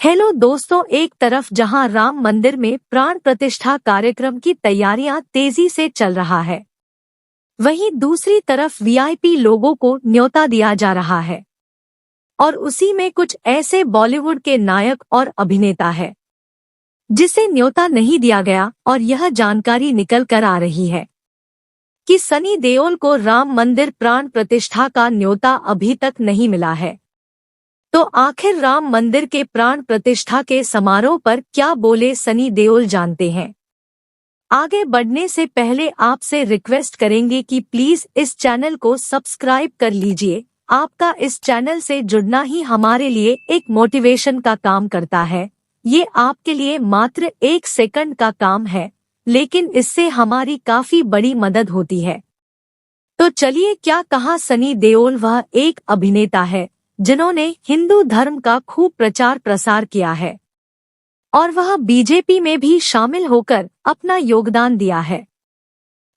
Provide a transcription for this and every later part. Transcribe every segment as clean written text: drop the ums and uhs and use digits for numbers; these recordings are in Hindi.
हेलो दोस्तों, एक तरफ जहां राम मंदिर में प्राण प्रतिष्ठा कार्यक्रम की तैयारियां तेजी से चल रहा है, वहीं दूसरी तरफ वीआईपी लोगों को न्योता दिया जा रहा है। और उसी में कुछ ऐसे बॉलीवुड के नायक और अभिनेता है जिसे न्योता नहीं दिया गया, और यह जानकारी निकल कर आ रही है कि सनी देओल को राम मंदिर प्राण प्रतिष्ठा का न्योता अभी तक नहीं मिला है। तो आखिर राम मंदिर के प्राण प्रतिष्ठा के समारोह पर क्या बोले सनी देओल, जानते हैं। आगे बढ़ने से पहले आपसे रिक्वेस्ट करेंगे कि प्लीज इस चैनल को सब्सक्राइब कर लीजिए। आपका इस चैनल से जुड़ना ही हमारे लिए एक मोटिवेशन का काम करता है। ये आपके लिए मात्र 1 सेकंड का काम है, लेकिन इससे हमारी काफी बड़ी मदद होती है। तो चलिए, क्या कहा सनी देओल। वह एक अभिनेता है जिन्होंने हिंदू धर्म का खूब प्रचार प्रसार किया है, और वह बीजेपी में भी शामिल होकर अपना योगदान दिया है।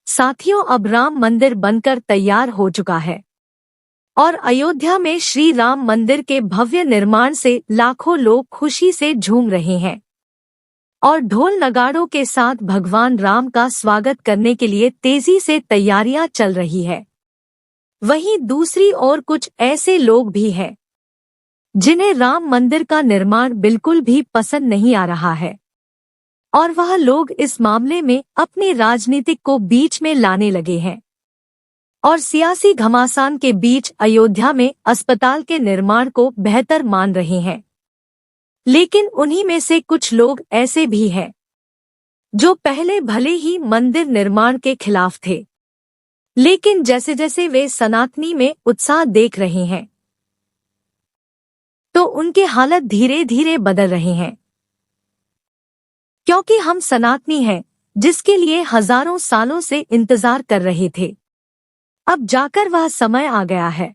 साथियों, अब राम मंदिर बनकर तैयार हो चुका है और अयोध्या में श्री राम मंदिर के भव्य निर्माण से लाखों लोग खुशी से झूम रहे हैं और ढोल नगाड़ों के साथ भगवान राम का स्वागत करने के लिए तेजी से तैयारियां चल रही है। वहीं दूसरी ओर कुछ ऐसे लोग भी हैं जिन्हें राम मंदिर का निर्माण बिल्कुल भी पसंद नहीं आ रहा है, और वह लोग इस मामले में अपनी राजनीतिक को बीच में लाने लगे हैं और सियासी घमासान के बीच अयोध्या में अस्पताल के निर्माण को बेहतर मान रहे हैं। लेकिन उन्हीं में से कुछ लोग ऐसे भी हैं जो पहले भले ही मंदिर निर्माण के खिलाफ थे, लेकिन जैसे जैसे वे सनातनी में उत्साह देख रहे हैं तो उनके हालत धीरे धीरे बदल रहे हैं, क्योंकि हम सनातनी हैं जिसके लिए हजारों सालों से इंतजार कर रहे थे। अब जाकर वह समय आ गया है,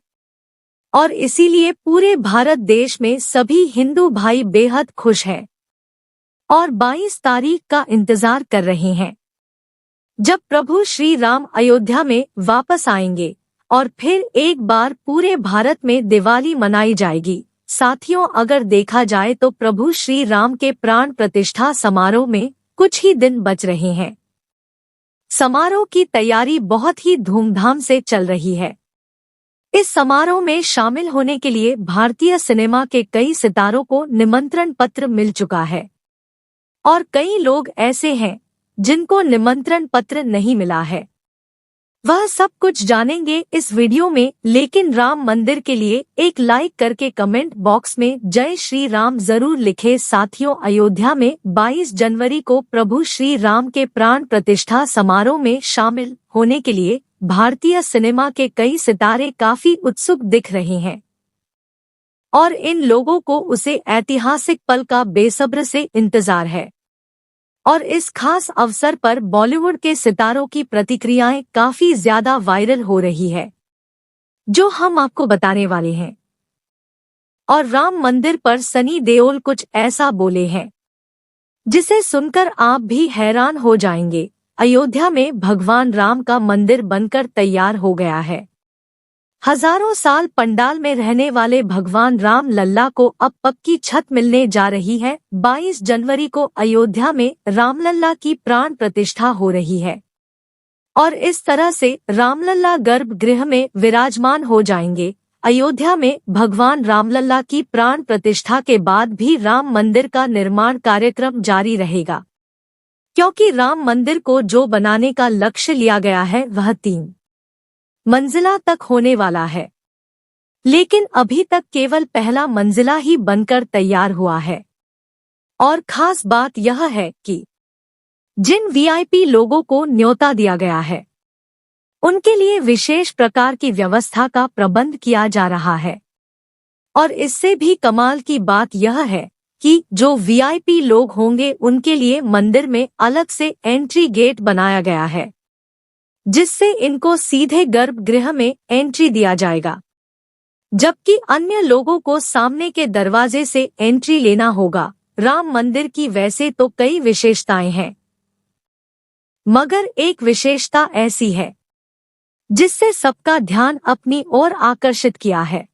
और इसीलिए पूरे भारत देश में सभी हिंदू भाई बेहद खुश हैं और 22 तारीख का इंतजार कर रहे हैं, जब प्रभु श्री राम अयोध्या में वापस आएंगे और फिर एक बार पूरे भारत में दिवाली मनाई जाएगी। साथियों, अगर देखा जाए तो प्रभु श्री राम के प्राण प्रतिष्ठा समारोह में कुछ ही दिन बच रहे हैं। समारोह की तैयारी बहुत ही धूमधाम से चल रही है। इस समारोह में शामिल होने के लिए भारतीय सिनेमा के कई सितारों को निमंत्रण पत्र मिल चुका है, और कई लोग ऐसे हैं जिनको निमंत्रण पत्र नहीं मिला है। वह सब कुछ जानेंगे इस वीडियो में, लेकिन राम मंदिर के लिए एक लाइक करके कमेंट बॉक्स में जय श्री राम जरूर लिखें। साथियों, अयोध्या में 22 जनवरी को प्रभु श्री राम के प्राण प्रतिष्ठा समारोह में शामिल होने के लिए भारतीय सिनेमा के कई सितारे काफी उत्सुक दिख रहे हैं, और इन लोगों को उसे ऐतिहासिक पल का बेसब्र से इंतजार है। और इस खास अवसर पर बॉलीवुड के सितारों की प्रतिक्रियाएं काफी ज्यादा वायरल हो रही है, जो हम आपको बताने वाले हैं। और राम मंदिर पर सनी देओल कुछ ऐसा बोले हैं जिसे सुनकर आप भी हैरान हो जाएंगे। अयोध्या में भगवान राम का मंदिर बनकर तैयार हो गया है। हजारों साल पंडाल में रहने वाले भगवान राम लल्ला को अब पक्की छत मिलने जा रही है। 22 जनवरी को अयोध्या में रामलल्ला की प्राण प्रतिष्ठा हो रही है, और इस तरह से रामलल्ला गर्भगृह में विराजमान हो जाएंगे। अयोध्या में भगवान रामलल्ला की प्राण प्रतिष्ठा के बाद भी राम मंदिर का निर्माण कार्यक्रम जारी रहेगा, क्योंकि राम मंदिर को जो बनाने का लक्ष्य लिया गया है वह 3 मंजिला तक होने वाला है, लेकिन अभी तक केवल पहला मंजिला ही बनकर तैयार हुआ है। और खास बात यह है कि जिन वीआईपी लोगों को न्योता दिया गया है उनके लिए विशेष प्रकार की व्यवस्था का प्रबंध किया जा रहा है। और इससे भी कमाल की बात यह है कि जो वीआईपी लोग होंगे उनके लिए मंदिर में अलग से एंट्री गेट बनाया गया है, जिससे इनको सीधे गर्भगृह में एंट्री दिया जाएगा, जबकि अन्य लोगों को सामने के दरवाजे से एंट्री लेना होगा। राम मंदिर की वैसे तो कई विशेषताएं हैं, मगर एक विशेषता ऐसी है जिससे सबका ध्यान अपनी ओर आकर्षित किया है।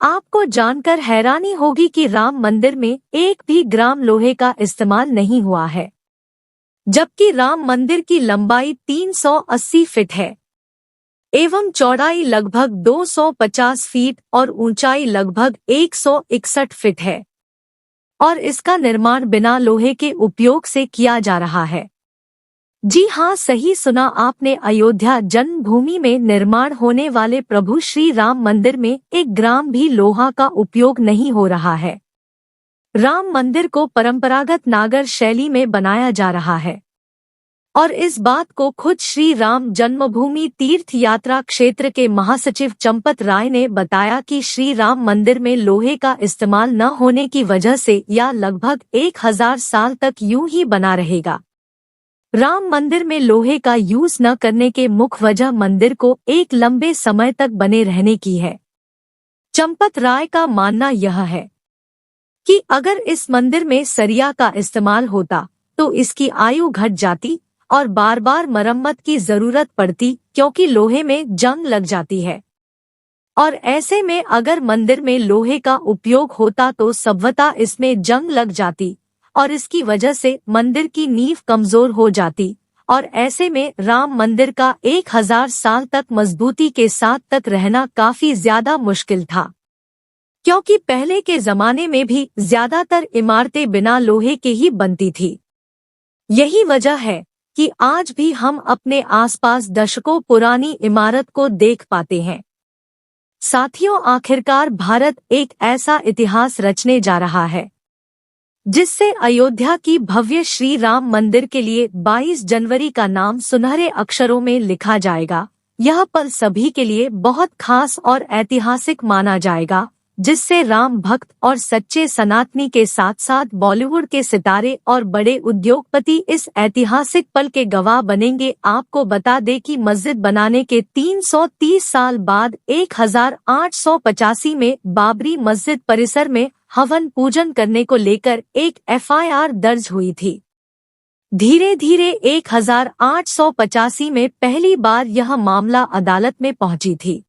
आपको जानकर हैरानी होगी कि राम मंदिर में एक भी ग्राम लोहे का इस्तेमाल नहीं हुआ है, जबकि राम मंदिर की लंबाई 380 फीट है एवं चौड़ाई लगभग 250 फीट और ऊंचाई लगभग 161 फीट है, और इसका निर्माण बिना लोहे के उपयोग से किया जा रहा है। जी हाँ, सही सुना आपने। अयोध्या जन्मभूमि में निर्माण होने वाले प्रभु श्री राम मंदिर में 1 ग्राम भी लोहा का उपयोग नहीं हो रहा है। राम मंदिर को परंपरागत नागर शैली में बनाया जा रहा है, और इस बात को खुद श्री राम जन्मभूमि तीर्थ यात्रा क्षेत्र के महासचिव चंपत राय ने बताया कि श्री राम मंदिर में लोहे का इस्तेमाल न होने की वजह से यह लगभग 1000 साल तक यूं ही बना रहेगा। राम मंदिर में लोहे का यूज न करने के मुख्य वजह मंदिर को एक लंबे समय तक बने रहने की है। चंपत राय का मानना यह है कि अगर इस मंदिर में सरिया का इस्तेमाल होता तो इसकी आयु घट जाती और बार बार मरम्मत की जरूरत पड़ती, क्योंकि लोहे में जंग लग जाती है, और ऐसे में अगर मंदिर में लोहे का उपयोग होता तो संभवतः इसमें जंग लग जाती और इसकी वजह से मंदिर की नींव कमजोर हो जाती, और ऐसे में राम मंदिर का 1000 साल तक मजबूती के साथ तक रहना काफी ज्यादा मुश्किल था, क्योंकि पहले के जमाने में भी ज्यादातर इमारतें बिना लोहे के ही बनती थी। यही वजह है कि आज भी हम अपने आसपास दशकों पुरानी इमारत को देख पाते हैं। साथियों, आखिरकार भारत एक ऐसा इतिहास रचने जा रहा है जिससे अयोध्या की भव्य श्री राम मंदिर के लिए 22 जनवरी का नाम सुनहरे अक्षरों में लिखा जाएगा। यह पल सभी के लिए बहुत खास और ऐतिहासिक माना जाएगा, जिससे राम भक्त और सच्चे सनातनी के साथ साथ बॉलीवुड के सितारे और बड़े उद्योगपति इस ऐतिहासिक पल के गवाह बनेंगे। आपको बता दें कि मस्जिद बनाने के 330 साल बाद 1885 में बाबरी मस्जिद परिसर में हवन पूजन करने को लेकर एक एफआईआर दर्ज हुई थी। धीरे धीरे 1885 में पहली बार यह मामला अदालत में पहुंची थी,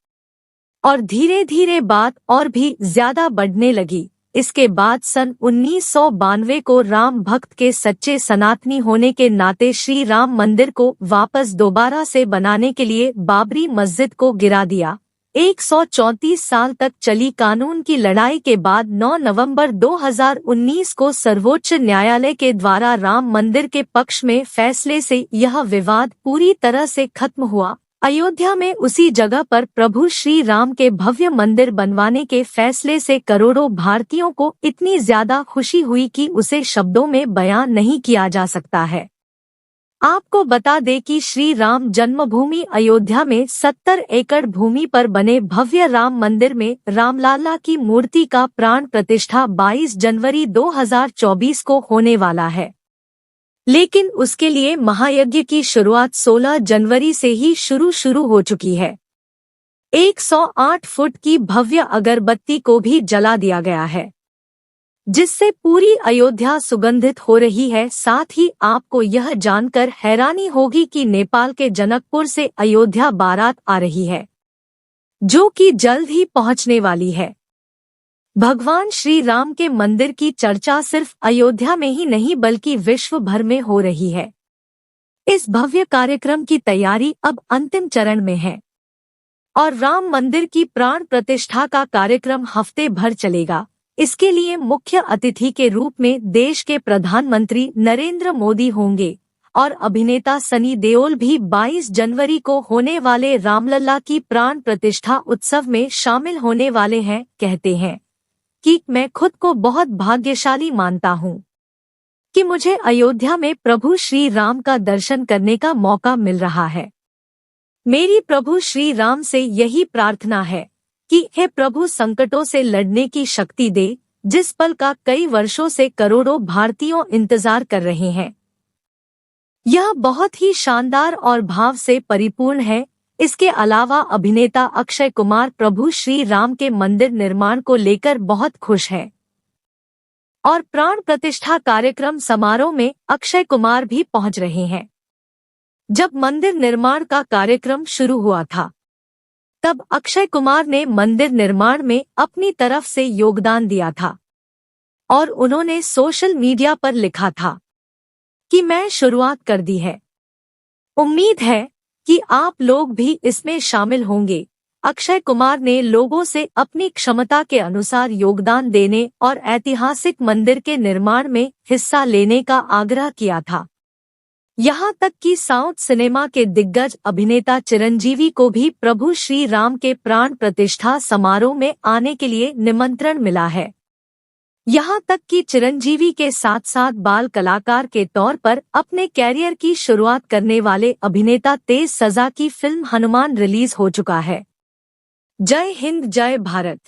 और धीरे धीरे बात और भी ज्यादा बढ़ने लगी। इसके बाद सन 1992 को राम भक्त के सच्चे सनातनी होने के नाते श्री राम मंदिर को वापस दोबारा से बनाने के लिए बाबरी मस्जिद को गिरा दिया। 134 साल तक चली कानून की लड़ाई के बाद 9 नवंबर 2019 को सर्वोच्च न्यायालय के द्वारा राम मंदिर के पक्ष में फैसले से यह विवाद पूरी तरह से खत्म हुआ। अयोध्या में उसी जगह पर प्रभु श्री राम के भव्य मंदिर बनवाने के फैसले से करोड़ों भारतीयों को इतनी ज्यादा खुशी हुई कि उसे शब्दों में बयान नहीं किया जा सकता है। आपको बता दें कि श्री राम जन्मभूमि अयोध्या में 70 एकड़ भूमि पर बने भव्य राम मंदिर में रामलला की मूर्ति का प्राण प्रतिष्ठा 22 जनवरी 2024 को होने वाला है, लेकिन उसके लिए महायज्ञ की शुरुआत 16 जनवरी से ही शुरू हो चुकी है। 108 फुट की भव्य अगरबत्ती को भी जला दिया गया है, जिससे पूरी अयोध्या सुगंधित हो रही है। साथ ही आपको यह जानकर हैरानी होगी कि नेपाल के जनकपुर से अयोध्या बारात आ रही है, जो कि जल्द ही पहुंचने वाली है। भगवान श्री राम के मंदिर की चर्चा सिर्फ अयोध्या में ही नहीं बल्कि विश्व भर में हो रही है। इस भव्य कार्यक्रम की तैयारी अब अंतिम चरण में है और राम मंदिर की प्राण प्रतिष्ठा का कार्यक्रम हफ्ते भर चलेगा। इसके लिए मुख्य अतिथि के रूप में देश के प्रधानमंत्री नरेंद्र मोदी होंगे और अभिनेता सनी देओल भी 22 जनवरी को होने वाले रामलला की प्राण प्रतिष्ठा उत्सव में शामिल होने वाले हैं। कहते हैं कि मैं खुद को बहुत भाग्यशाली मानता हूँ कि मुझे अयोध्या में प्रभु श्री राम का दर्शन करने का मौका मिल रहा है। मेरी प्रभु श्री राम से यही प्रार्थना है कि हे प्रभु संकटों से लड़ने की शक्ति दे, जिस पल का कई वर्षों से करोड़ों भारतीयों इंतजार कर रहे हैं। यह बहुत ही शानदार और भाव से परिपूर्ण है। इसके अलावा अभिनेता अक्षय कुमार प्रभु श्री राम के मंदिर निर्माण को लेकर बहुत खुश है और प्राण प्रतिष्ठा कार्यक्रम समारोह में अक्षय कुमार भी पहुंच रहे हैं। जब मंदिर निर्माण का कार्यक्रम शुरू हुआ था तब अक्षय कुमार ने मंदिर निर्माण में अपनी तरफ से योगदान दिया था और उन्होंने सोशल मीडिया पर लिखा था कि मैं शुरुआत कर दी है। उम्मीद है कि आप लोग भी इसमें शामिल होंगे। अक्षय कुमार ने लोगों से अपनी क्षमता के अनुसार योगदान देने और ऐतिहासिक मंदिर के निर्माण में हिस्सा लेने का आग्रह किया था। यहाँ तक कि साउथ सिनेमा के दिग्गज अभिनेता चिरंजीवी को भी प्रभु श्री राम के प्राण प्रतिष्ठा समारोह में आने के लिए निमंत्रण मिला है। यहाँ तक कि चिरंजीवी के साथ साथ बाल कलाकार के तौर पर अपने कैरियर की शुरुआत करने वाले अभिनेता तेज सजा की फिल्म हनुमान रिलीज हो चुका है। जय हिंद, जय भारत।